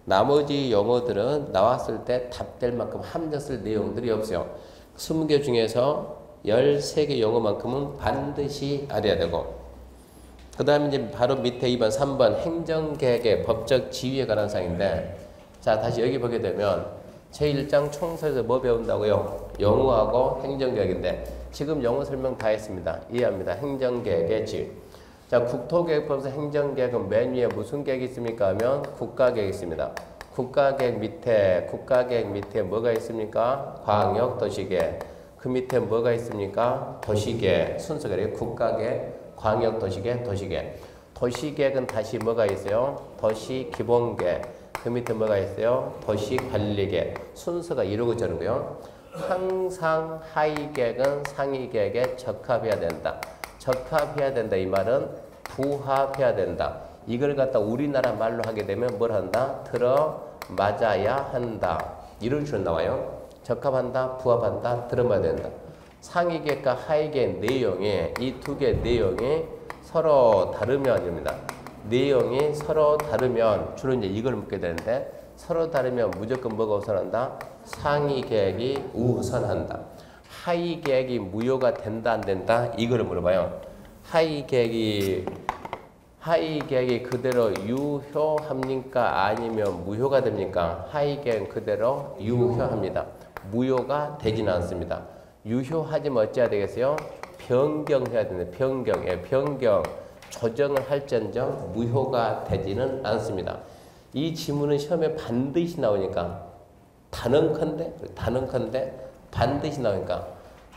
나머지 용어들은 나왔을 때 답될 만큼 함정 쓸 내용들이 없어요. 20개 중에서 13개 용어만큼은 반드시 알아야 되고 그 다음에 이제 바로 밑에 2번, 3번 행정계획의 법적 지위에 관한 사항인데 자 다시 여기 보게 되면 제1장 총서에서 뭐 배운다고요? 용어하고 행정계획인데 지금 용어 설명 다 했습니다. 이해합니다. 행정계획의 지위 자 국토계획법에서 행정계획은 맨 위에 무슨 계획이 있습니까? 하면 국가계획이 있습니다. 국가계획 밑에 뭐가 있습니까? 광역도시계획 그 밑에 뭐가 있습니까? 도시계획 순서가 이렇게 국가계획, 광역도시계획, 도시계획 도시계획은 다시 뭐가 있어요? 도시기본계획 그 밑에 뭐가 있어요? 도시관리계획 순서가 이러고 저러고요. 항상 하위계획은 상위계획에 적합해야 된다. 적합해야 된다 이 말은 부합해야 된다. 이걸 갖다 우리나라 말로 하게 되면 뭘 한다? 들어맞아야 한다. 이런 식으로 나와요. 적합한다, 부합한다, 들어맞아야 된다. 상위계획과 하위계획 내용이 이 두 개 내용이 서로 다르면 입니다. 내용이 서로 다르면 주로 이제 이걸 묻게 되는데 서로 다르면 무조건 뭐가 우선한다? 상위계획이 우선한다. 하위계획이 무효가 된다 안 된다? 이걸 물어봐요. 하위계획이 그대로 유효합니까? 아니면 무효가 됩니까? 하위계획은 그대로 유효합니다. 무효가 되지는 않습니다. 유효하지만 어찌해야 되겠어요? 변경해야 되는데 변경 조정을 할지언정 무효가 되지는 않습니다. 이 지문은 시험에 반드시 나오니까 단언컨대 반드시 나오니까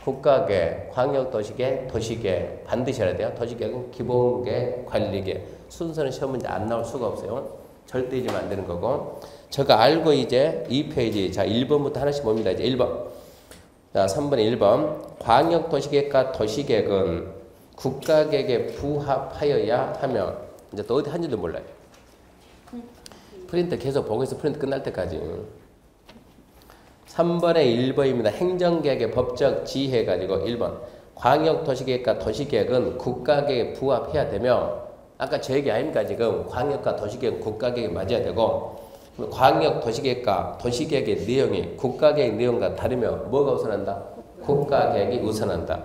국가계획, 광역도시계획, 도시계획 반드시 해야 돼요. 도시계획은 기본계획, 관리계획 순서는 시험 문제 안 나올 수가 없어요. 절대 잊으면 안 되는 거고 저거 알고 이제 2페이지 자 1번부터 하나씩 봅니다. 이제 1번 자 3번에 1번 광역도시계획과 도시계획은 국가계획에 부합하여야 하며 이제 또 어디 한지도 몰라요. 프린트 계속 보고 있어. 프린트 끝날 때까지. 3번에 1번입니다. 행정계획의 법적 지혜 가지고 1번. 광역도시계획과 도시계획은 국가계획에 부합해야 되며, 아까 저 얘기 아닙니까? 지금 광역과 도시계획은 국가계획에 맞아야 되고, 광역도시계획과 도시계획의 내용이 국가계획 내용과 다르며 뭐가 우선한다? 국가계획이 우선한다.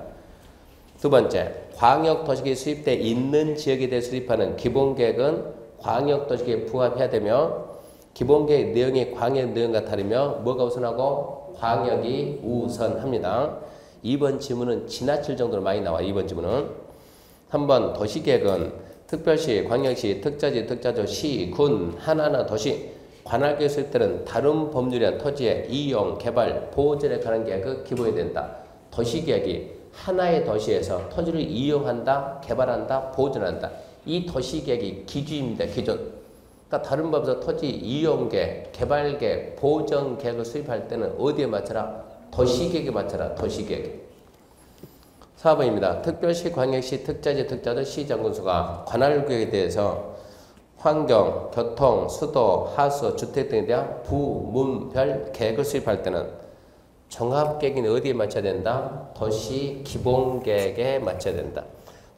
두 번째, 광역도시계획이 수립돼 있는 지역에 대해 수립하는 기본계획은 광역도시계획에 부합해야 되며, 기본계획 내용이 광역 내용과 다르며 뭐가 우선하고? 광역이 우선합니다. 2번 지문은 지나칠 정도로 많이 나와. 2번 지문은. 3번 도시계획은 특별시, 광역시, 특자지, 특자조, 시, 군, 하나하나 도시, 관할계획 수립되는 다른 법률이나 토지의 이용, 개발, 보존에 관한 계획이 기본이 된다. 도시계획이 하나의 도시에서 토지를 이용한다, 개발한다, 보존한다. 이 도시계획이 기준입니다. 기준. 그러니까 다른 법에서 토지 이용계획, 개발계획, 보존계획을 수립할 때는 어디에 맞춰라? 도시계획에 맞춰라. 도시계획. 4번입니다. 특별시, 광역시, 특자지, 특자도, 시장군수가 관할구역에 대해서 환경, 교통, 수도, 하수, 주택 등에 대한 부문별 계획을 수립할 때는 종합계획은 어디에 맞춰야 된다? 도시기본계획에 맞춰야 된다.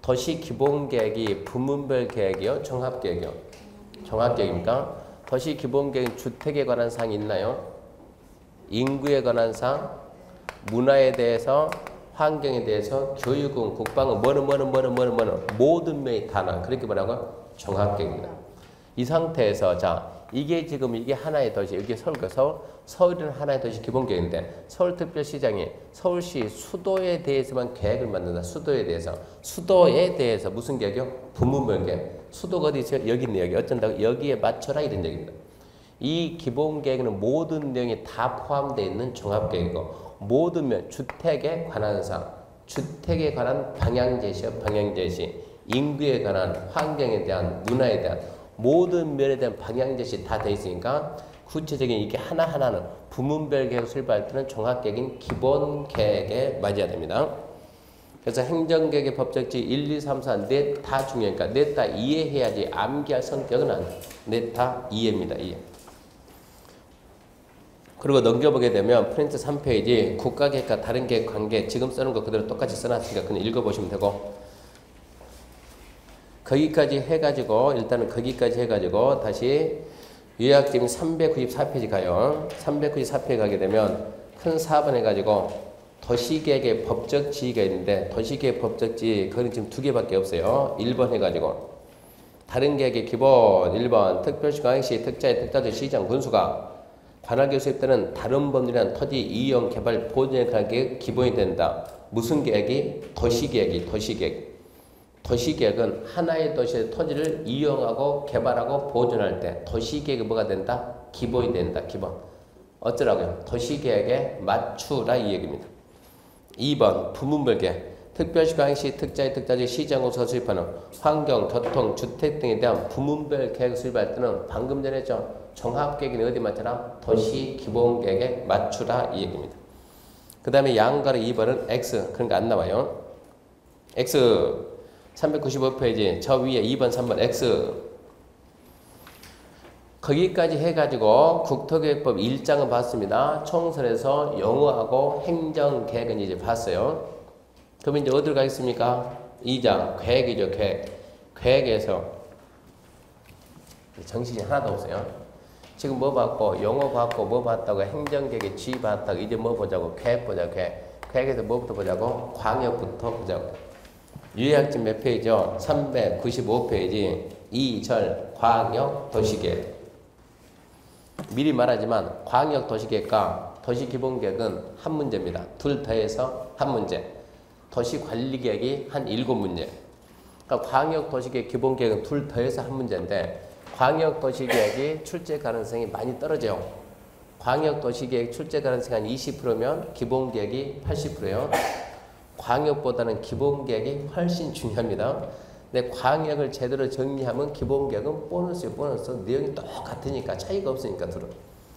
도시기본계획이 부문별 계획이요? 종합계획이요? 종합계획입니까? 도시기본계획은 주택에 관한 사항이 있나요? 인구에 관한 사항, 문화에 대해서, 환경에 대해서, 교육은, 국방은, 뭐는 모든 면이 다 나와. 그렇게 뭐라고? 종합계획입니다. 이 상태에서 자 이게 지금 이게 하나의 도시, 이게 서울은 하나의 도시 기본계획인데 서울특별시장이 서울시 수도에 대해서만 계획을 만든다. 수도에 대해서 무슨 계획이요? 부문별 계획. 수도가 어디 있어요? 여기 있네. 여기 어쩐다고? 여기에 맞춰라 이런 얘기입니다. 이 기본계획은 모든 내용이 다 포함되어 있는 종합계획이고 모든 면 주택에 관한 사항, 주택에 관한 방향제시요. 방향제시, 인구에 관한, 환경에 대한, 문화에 대한 모든 면에 대한 방향제시 다 돼 있으니까 구체적인 이게 하나하나는 부문별 계획 수립할 때는 종합계획인 기본계획에 맞아야 됩니다. 그래서 행정계획의 법적지 1, 2, 3, 4 넷 다 중요하니까 넷 다 이해해야지 암기할 성격은 아니에요. 넷 다 이해입니다. 이해. 그리고 넘겨보게 되면 프린트 3페이지 국가계획과 다른 계획 관계 지금 쓰는 거 그대로 똑같이 써놨으니까 그냥 읽어보시면 되고 거기까지 해가지고 일단은 거기까지 해가지고 다시 요약집이 394페이지 가요. 394페이지 가게 되면 큰 4번 해가지고 도시계획의 법적 지위가 있는데 도시계획 법적 지위 그건 지금 2개밖에 없어요. 1번 해가지고 다른 계획의 기본 1번 특별시, 광역시, 특자의 특자도 시장 군수가 관할계획 수립되는 다른 법률이란 토지 이용, 개발, 보존에 관한 계획 기본이 된다. 무슨 계획이? 도시계획. 도시계획은 하나의 도시의 토지를 이용하고 개발하고 보존할 때 도시계획이 뭐가 된다? 기본이 된다. 기본. 어쩌라고요? 도시계획에 맞추라 이 얘기입니다. 2번 부문별 계획. 특별시, 광역시, 특자의 특자지, 시장공사 수립하는 환경, 교통, 주택 등에 대한 부문별 계획 수립할 때는 방금 전에 했죠. 종합계획은 어디 맞춰라? 도시기본계획에 맞추라 이 얘기입니다. 그 다음에 양가로 2번은 X. 그런 거 안 나와요. X 395페이지 저 위에 2번 3번 X 거기까지 해가지고 국토계획법 1장은 봤습니다. 총선에서 영어하고 행정계획은 이제 봤어요. 그럼 이제 어디로 가겠습니까? 2장 계획이죠. 계획에서 정신이 하나도 없어요. 지금 뭐 봤고 영어 봤고 뭐 봤다고 행정계획에 지 봤다고 이제 뭐 보자고 계획 보자고 계획에서 뭐부터 보자고 광역부터 보자고. 요약집 몇 페이지죠? 395페이지 2절 광역도시계획. 미리 말하지만 광역도시계획과 도시기본계획은 한 문제입니다. 둘 더해서 한 문제. 도시관리계획이 한 7문제. 그러니까 광역도시계획 기본계획은 둘 더해서 한 문제인데 광역도시계획이 출제 가능성이 많이 떨어져요. 광역도시계획 출제 가능성이 한 20%면 기본계획이 80%예요. 광역보다는 기본계획이 훨씬 중요합니다. 근데 광역을 제대로 정리하면 기본계획은 보너스예요. 보너스. 내용이 똑같으니까 차이가 없으니까 들어.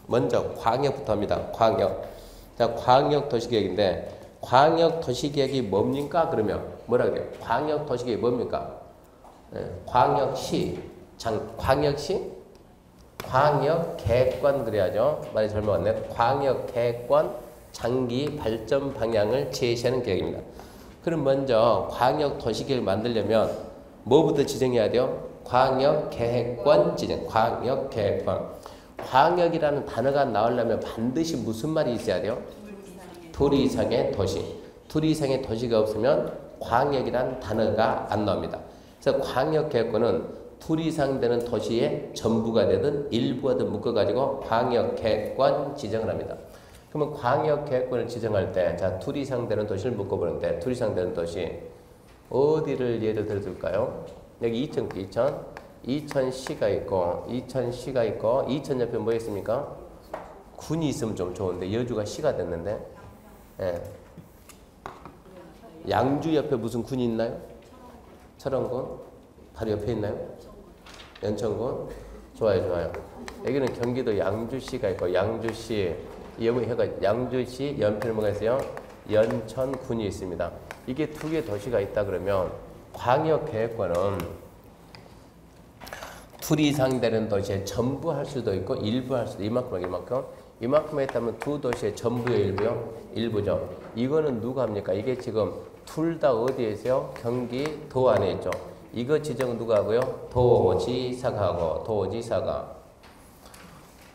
먼저 광역부터 합니다. 광역. 자, 광역도시계획인데 광역도시계획이 뭡니까? 그러면 뭐라고 해요? 광역도시계획이 뭡니까? 광역시. 광역시? 광역 계획권 그래야죠. 말이 잘못 왔네. 광역 계획권 장기 발전 방향을 제시하는 계획입니다. 그럼 먼저 광역 도시계획을 만들려면 뭐부터 지정해야 돼요? 광역 계획권 지정. 광역 계획권. 광역이라는 단어가 나오려면 반드시 무슨 말이 있어야 돼요? 둘 이상의 도시. 둘 이상의 도시가 없으면 광역이라는 단어가 안 나옵니다. 그래서 광역 계획권은 둘 이상 되는 도시의 전부가 되든 일부가 되든 묶어가지고 광역 계획권 지정을 합니다. 그러면 광역 계획권을 지정할 때, 자, 둘 이상 되는 도시를 묶어보는데, 둘 이상 되는 도시, 어디를 예를 들어줄까요? 여기 이천시가 있고, 이천 옆에 뭐 있습니까? 군이 있으면 좀 좋은데, 여주가 시가 됐는데, 예. 양주 옆에 무슨 군이 있나요? 철원군? 바로 옆에 있나요? 연천군? 좋아요. 여기는 경기도 양주시가 있고, 양주시, 양주시 연필 뭐가 있어요? 연천군이 있습니다. 이게 두 개 도시가 있다 그러면 광역계획권은 둘 이상 되는 도시에 전부 할 수도 있고 일부 할 수도 이만큼 했다면 두 도시의 전부요 일부요? 일부죠. 이거는 누가 합니까? 이게 지금 둘 다 어디에 있어요? 경기도 안에 있죠. 이거 지정 누가 하고요? 도지사가.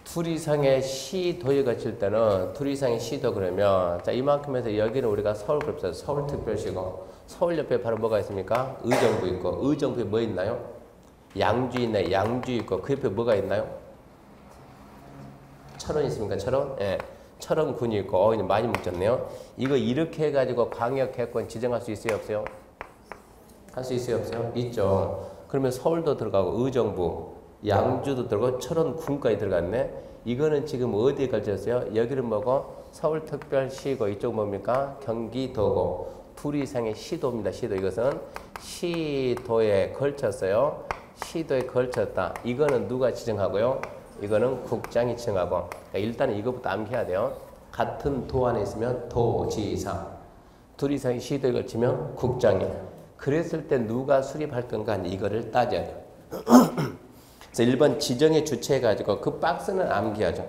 둘 이상의 시도에 거칠 때는 둘 이상의 시도 그러면 자 이만큼 해서 여기는 우리가 서울 그럽시다. 서울특별시고 서울 옆에 바로 뭐가 있습니까? 의정부 있고 의정부에 뭐 있나요? 양주 있나요? 양주 있고 그 옆에 뭐가 있나요? 철원 있습니까? 철원? 예. 철원군이 있고 이제 많이 묻혔네요. 이거 이렇게 해가지고 광역계획권 지정할 수 있어요? 없어요? 할 수 있어요? 없어요? 있죠. 그러면 서울도 들어가고 의정부 양주도 들어가고 철원군까지 들어갔네. 이거는 지금 어디에 걸쳤어요? 여기는 뭐고? 서울특별시고 이쪽 뭡니까? 경기도고 둘 이상의 시도입니다. 시도 이것은 시도에 걸쳤어요. 시도에 걸쳤다. 이거는 누가 지정하고요? 이거는 국장이 지정하고. 그러니까 일단은 이것부터 암기해야 돼요. 같은 도 안에 있으면 도지사. 둘 이상의 시도에 걸치면 국장이. 그랬을 때 누가 수립할 건가? 이거를 따져야 돼요. 그래서 1번 지정의 주체해가지고 그 박스는 암기하죠.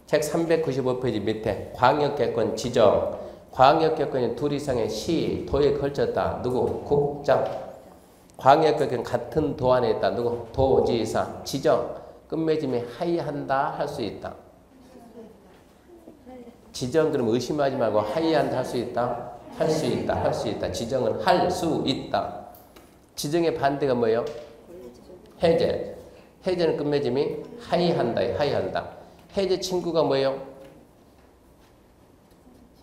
책 395페이지 밑에 광역계획권 지정. 광역계획권이 둘 이상의 시, 도에 걸쳤다. 누구? 국장. 광역계획권 같은 도 안에 있다. 누구? 도지사. 지정. 끝맺음이 하이한다 할 수 있다. 지정 그럼 의심하지 말고 하이한다 할 수 있다. 할 수 있다. 지정은 할 수 있다. 지정의 반대가 뭐예요? 해제. 해제는 끝맺음이 하이한다. 해제 친구가 뭐예요?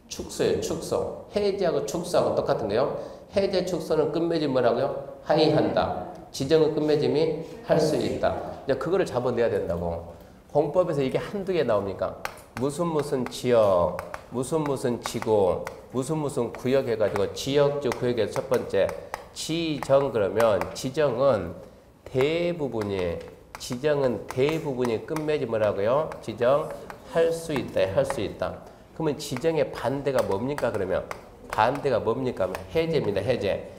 축소예요. 축소. 해제하고 축소하고 똑같은 거예요. 해제 축소는 끝맺음이 뭐라고요? 하이한다. 지정은 끝맺음이 할 수 있다. 이제 그거를 잡아내야 된다고. 공법에서 이게 한두 개 나옵니까? 무슨 지역, 무슨 지구, 무슨 구역 해가지고 지역주 구역에서 첫 번째 지정 그러면 지정은 대부분이 끝맺이 뭐라고요? 지정 할 수 있다. 그러면 지정의 반대가 뭡니까? 그러면 반대가 뭡니까? 해제입니다. 해제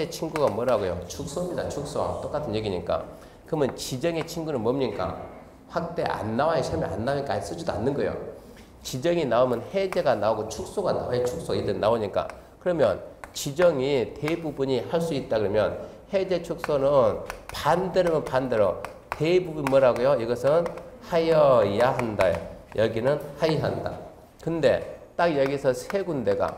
친구가 뭐라고요? 축소입니다. 축소. 똑같은 얘기니까. 그러면 지정의 친구는 뭡니까? 확대 안 나와요. 시험에 안 나오니까 쓰지도 않는 거예요. 지정이 나오면 해제가 나오고 축소가 나와요. 축소 이들 나오니까. 그러면 지정이 대부분이 할 수 있다 그러면 해제 축소는 반대로면 반대로 대부분 뭐라고요? 이것은 하여야 한다. 여기는 하이한다. 근데 딱 여기서 세 군데가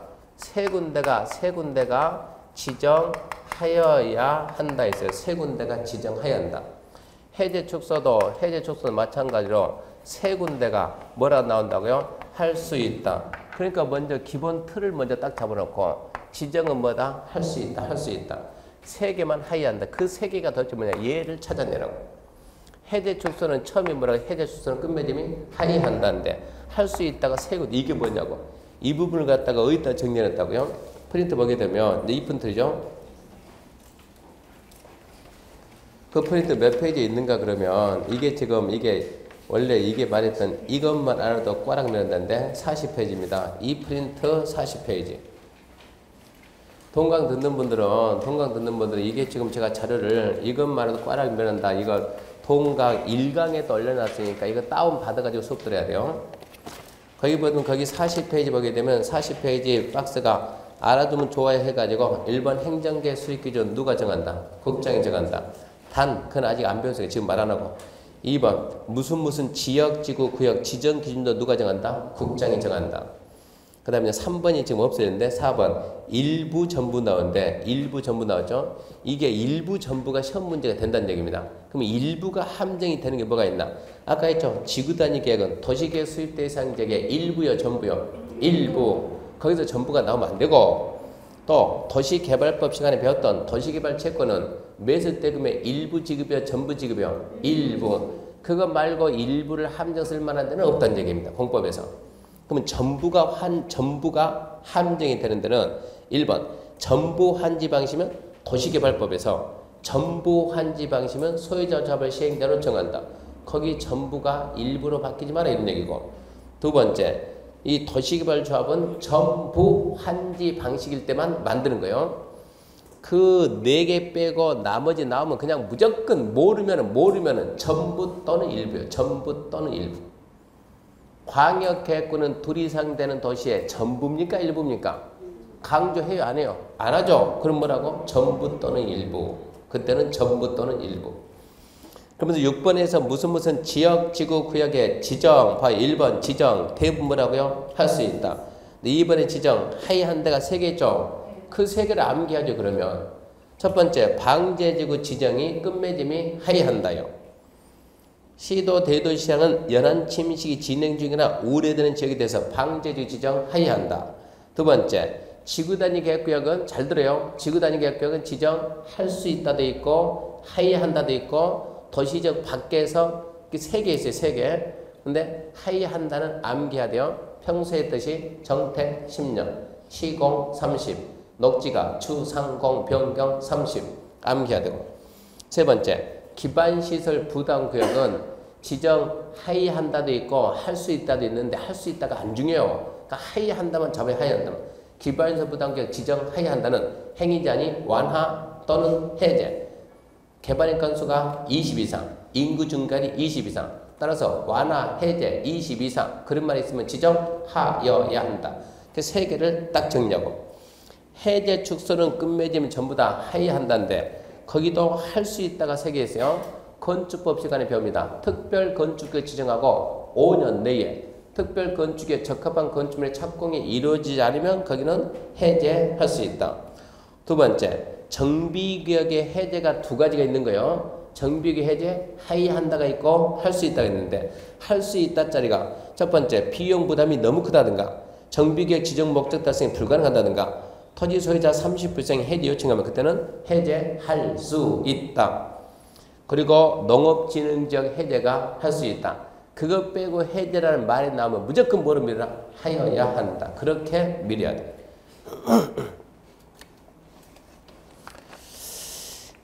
지정하여야 한다 했어요. 세 군데가 지정하여야 한다. 해제 축소도 마찬가지로 세 군데가 뭐라 나온다고요? 할 수 있다. 그러니까 먼저 기본 틀을 먼저 딱 잡아놓고 지정은 뭐다? 할 수 있다. 세 개만 하여한다. 그 세 개가 도대체 뭐냐? 얘를 찾아내라고. 해제 축소는 처음이 뭐라고? 해제 축소는 끝맺음이 하여한다인데 할 수 있다가 세 군데 이게 뭐냐고. 이 부분을 갖다가 어디다 정리했다고요? 프린트 보게 되면 이 프린트죠. 그 프린트 몇 페이지에 있는가 그러면 이게 지금 원래 이게 말했던 이것만 알아도 꽈락 내는데 40페이지입니다. 이 프린트 40페이지. 동강 듣는 분들은 이게 지금 제가 자료를 이것만 해도 꽈락 내는다. 이거 동강 1강에도 올려놨으니까 이거 다운 받아가지고 수업 들어야 돼요. 거기 보면 거기 40페이지 보게 되면 40페이지 박스가 알아두면 좋아요 해가지고 1번 행정계 수립 기준 누가 정한다? 국장이 정한다. 단 그건 아직 안 배웠어요. 지금 말 안 하고. 2번 무슨 지역, 지구, 구역, 지정 기준도 누가 정한다? 국장이 정한다. 그 다음에 3번이 지금 없어졌는데 4번 일부 전부 나오는데 일부 전부 나왔죠. 이게 일부 전부가 시험 문제가 된다는 얘기입니다. 그럼 일부가 함정이 되는 게 뭐가 있나? 아까 했죠. 지구단위 계획은 도시계획 수립 대상 지역의 일부요 전부요? 일부. 거기서 전부가 나오면 안 되고 또 도시개발법 시간에 배웠던 도시개발 채권은 매수 때금의 일부 지급이요 전부 지급이요? 일부. 그거 말고 일부를 함정 쓸 만한 데는 없다는 얘기입니다. 공법에서. 그러면 전부가 함정이 되는 데는 1번 전부 환지 방식이면 도시개발법에서 전부 환지 방식이면 소유자 조합을 시행자로 정한다. 거기 전부가 일부로 바뀌지 마라 이런 얘기고. 두 번째 이 도시개발 조합은 전부 환지 방식일 때만 만드는 거예요. 그 4개 빼고 나머지 나오면 그냥 무조건 모르면은 전부 또는 일부예요. 전부 또는 일부. 광역계획구는 둘 이상 되는 도시의 전부입니까? 일부입니까? 강조해요? 안 해요? 안 하죠? 그럼 뭐라고? 전부 또는 일부. 그때는 전부 또는 일부. 그러면서 6번에서 무슨 지역, 지구, 구역의 지정, 1번 지정, 대부분 뭐라고요? 할 수 있다. 2번에 지정, 하이한 데가 3개 있죠? 그 3개를 암기하죠, 그러면. 첫 번째, 방제지구 지정이 끝맺음이 하이한다요. 시도 대도시장은 연안 침식이 진행 중이나 우려되는 지역에 대해서 방제지구 지정 하이한다. 두 번째, 지구단위 계획구역은 잘 들어요. 지구단위 계획구역은 지정할 수 있다도 있고 하이한다도 있고 도시적 밖에서 3개 있어요. 3개. 근데 하이한다는 암기해야 돼요. 평소에 했듯이 정택 10년, 시공 30, 녹지가 주상공 변경 30 암기해야 되고. 세 번째, 기반시설 부담구역은 지정 하이한다도 있고 할 수 있다도 있는데 할 수 있다가 안 중요해요. 그러니까 하이한다만 잡아야 하이한다만. 기반시설 부담구역 지정 하이한다는 행위자니 완화 또는 해제. 개발인 건수가 20 이상, 인구 증가율이 20 이상. 따라서 완화, 해제 20 이상. 그런 말이 있으면 지정하여야 한다. 그 3개를 딱 정리하고. 해제 축소는 끝맺으면 전부 다 하이한다인데 거기도 할 수 있다가 3개 있어요. 건축법 시간에 배웁니다. 특별 건축을 지정하고 5년 내에 특별 건축에 적합한 건축물의 착공이 이루어지지 않으면 거기는 해제할 수 있다. 두 번째, 정비구역의 해제가 2가지가 있는 거예요. 정비구역 해제 하이한다가 있고 할 수 있다가 있는데 할 수 있다 짜리가 첫 번째, 비용 부담이 너무 크다든가 정비구역 지정 목적 달성이 불가능하다든가 토지 소유자 30% 해제 요청하면 그때는 해제할 수 있다. 그리고 농업진흥지역 해제가 할 수 있다. 그거 빼고 해제라는 말이 나오면 무조건 뭐를 밀어라? 하여야 한다. 그렇게 밀어야 돼.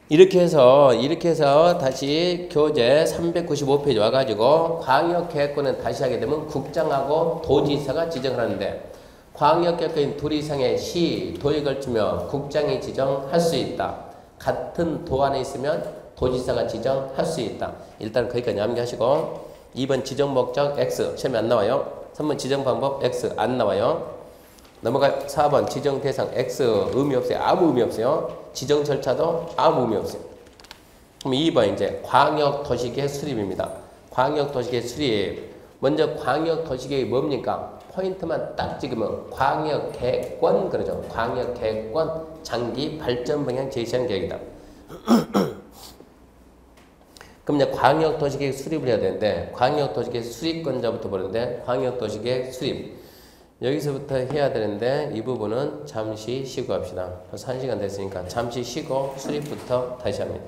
이렇게 해서 다시 교재 395페이지 와가지고 광역계획권은 다시 하게 되면 국장하고 도지사가 지정하는데 광역계획권 둘 이상의 시, 도에 걸치며 국장이 지정할 수 있다. 같은 도 안에 있으면 도지사가 지정할 수 있다. 일단 거기까지 암기하시고 2번 지정 목적 X 시험에 안 나와요. 3번 지정 방법 X 안 나와요. 넘어가 4번 지정 대상 X 의미 없어요. 아무 의미 없어요. 지정 절차도 아무 의미 없어요. 그럼 2번 이제 광역도시계획 수립입니다. 광역도시계획 수립. 먼저 광역도시계획이 뭡니까? 포인트만 딱 찍으면 광역계획권 그러죠. 광역계획권 장기 발전 방향 제시한 계획이다. 그럼 이제 광역도시계획 수립을 해야 되는데 광역도시계획 수립권자부터 보는데 광역도시계획 수립 여기서부터 해야 되는데 이 부분은 잠시 쉬고 합시다. 벌써 1시간 됐으니까 잠시 쉬고 수립부터 다시 합니다.